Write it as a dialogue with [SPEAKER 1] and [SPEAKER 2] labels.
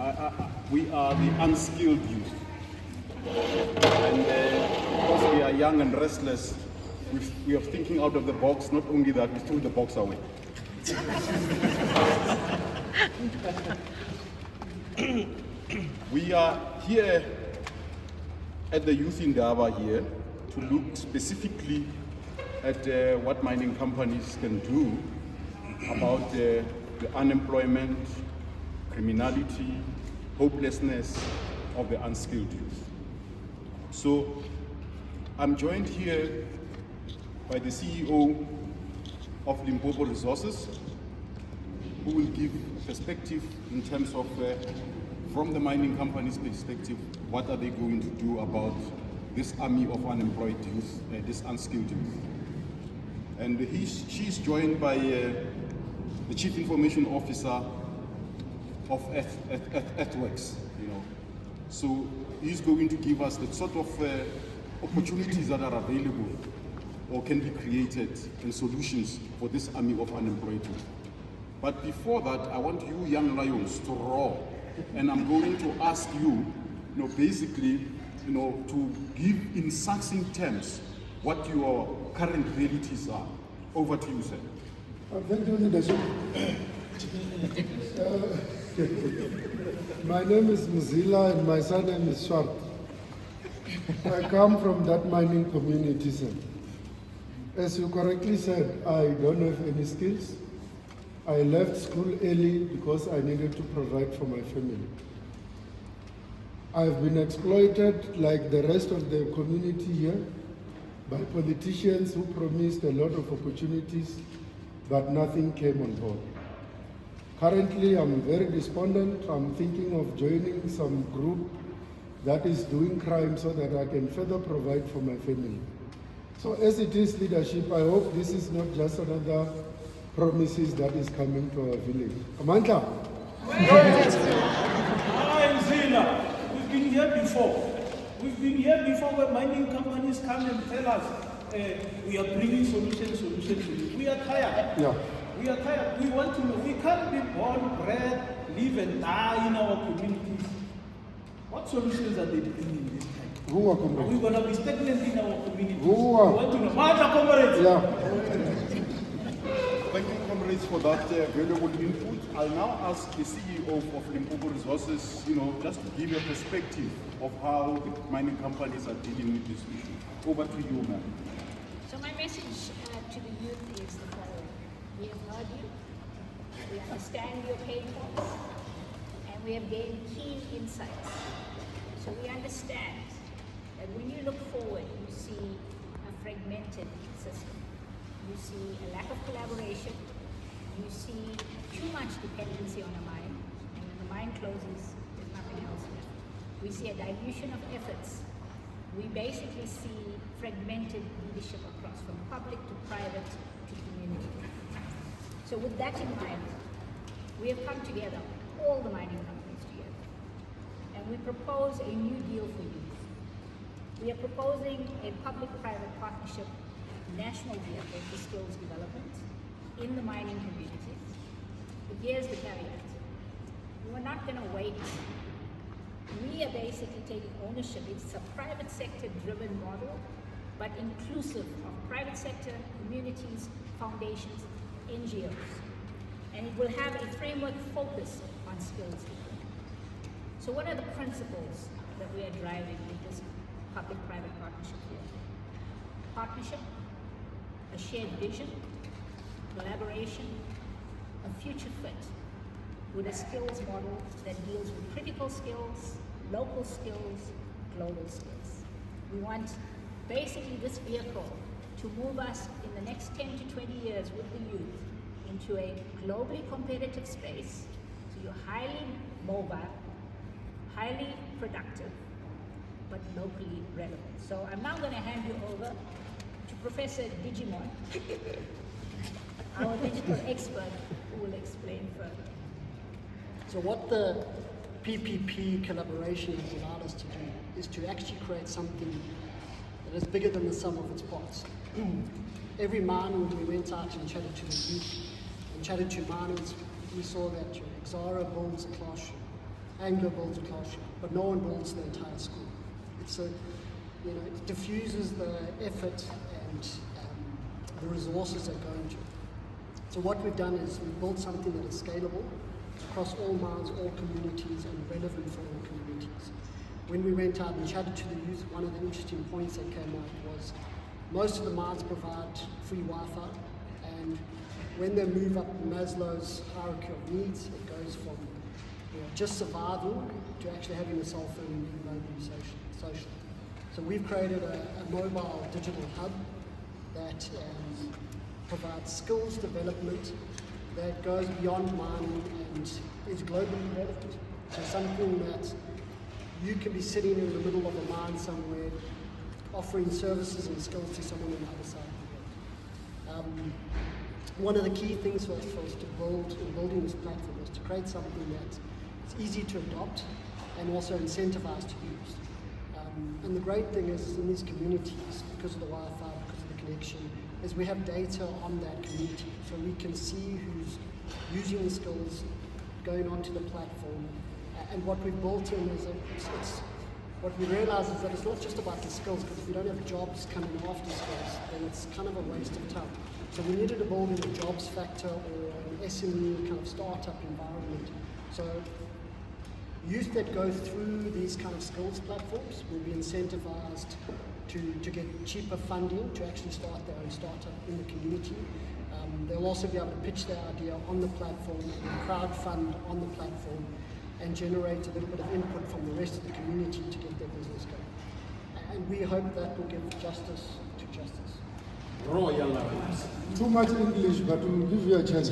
[SPEAKER 1] We are the unskilled youth. And because we are young and restless, we are thinking out of the box. Not only that, we threw the box away. We are here at the Youth Indaba here to look specifically at what mining companies can do about the unemployment, criminality, hopelessness of the unskilled youth. So I'm joined here by the CEO of Limpopo Resources, who will give perspective in terms of, from the mining company's perspective, what are they going to do about this army of unemployed youth, this unskilled youth. And she's joined by the Chief Information Officer of Earthworks, So he's going to give us the sort of opportunities that are available or can be created and solutions for this army of unemployed youth. But before that, I want you young lions to roar. And I'm going to ask you, basically, to give in succinct terms what your current realities are. Over to you, sir.
[SPEAKER 2] Thank you, leadership. My name is Mzila and my surname is Swart. I come from that mining community, sir. As you correctly said, I don't have any skills. I left school early because I needed to provide for my family. I've been exploited like the rest of the community here by politicians who promised a lot of opportunities, but nothing came on board. Currently, I'm very despondent. I'm thinking of joining some group that is doing crime so that I can further provide for my family. So as it is leadership, I hope this is not just another promises that is coming to our village. Amandla?
[SPEAKER 3] Hi, Zila. We've been here before. We've been here before where mining companies come and tell us we are bringing solutions. We are tired.
[SPEAKER 2] Yeah.
[SPEAKER 3] We are tired. We want to know. We can't be born, bred, live and die in our communities. What solutions are they bringing this time?
[SPEAKER 2] Who are
[SPEAKER 3] we going to be stagnant in our communities?
[SPEAKER 2] Who are?
[SPEAKER 3] We want to know. Mata comrades.
[SPEAKER 2] Yeah.
[SPEAKER 1] Thank you, comrades, for that valuable input. I'll now ask the CEO of Limpopo Resources, just to give a perspective of how the mining companies are dealing with this issue. Over to you, ma'am.
[SPEAKER 4] So my message to the youth is the following. We have heard you, we understand your pain points, and we have gained keen insights. So we understand that when you look forward, you see a fragmented system. You see a lack of collaboration. You see too much dependency on a mine. And when the mine closes, there's nothing else left. We see a dilution of efforts. We basically see fragmented leadership across from public to private to community. So with that in mind, we have come together, all the mining companies together, and we propose a new deal for youth. We are proposing a public-private partnership national vehicle for skills development in the mining communities. But here's the caveat. We're not going to wait. We are basically taking ownership. It's a private sector driven model, but inclusive of private sector, communities, foundations, NGOs. And it will have a framework focused on skills development. So what are the principles that we are driving with this public-private partnership here? Partnership, a shared vision, collaboration, a future fit with a skills model that deals with critical skills, local skills, global skills. We want basically this vehicle to move us in the next 10 to 20 years with the youth into a globally competitive space. So you're highly mobile, highly productive, but locally relevant. So I'm now going to hand you over to Professor Digimon, our digital expert, who will explain further.
[SPEAKER 5] So what the PPP collaboration has allowed us to do is to actually create something that is bigger than the sum of its parts. Every mine, when we went out and chatted to the youth and chatted to miners, we saw that Exara builds a classroom. Anglo builds a classroom, but no one builds the entire school. It diffuses the effort and the resources that go into it. So what we've done is we've built something that is scalable across all mines, all communities, and relevant for all communities. When we went out and chatted to the youth, one of the interesting points that came out was most of the mines provide free Wi-Fi, and when they move up Maslow's hierarchy of needs, it goes from just surviving to actually having a cell phone and being globally social. So we've created a mobile digital hub that provides skills development that goes beyond mining and is globally relevant. So something that you can be sitting in the middle of a mine somewhere offering services and skills to someone on the other side of the world. One of the key things for us to build in building this platform is to create something that's easy to adopt and also incentivized to use. And the great thing is in these communities, because of the Wi-Fi, because of the connection, is we have data on that community. So we can see who's using the skills, going onto the platform. And what we've built in is what we realize is that it's not just about the skills, because if you don't have jobs coming after skills, then it's kind of a waste of time. So we needed to build in a jobs factor or an SME kind of startup environment. So youth that go through these kind of skills platforms will be incentivized to get cheaper funding to actually start their own startup in the community. They'll also be able to pitch their idea on the platform and crowdfund on the platform and generate a little bit of input from the rest of the community to get their business going. And we hope that will give justice to justice.
[SPEAKER 2] Too much English, but we'll give you a chance.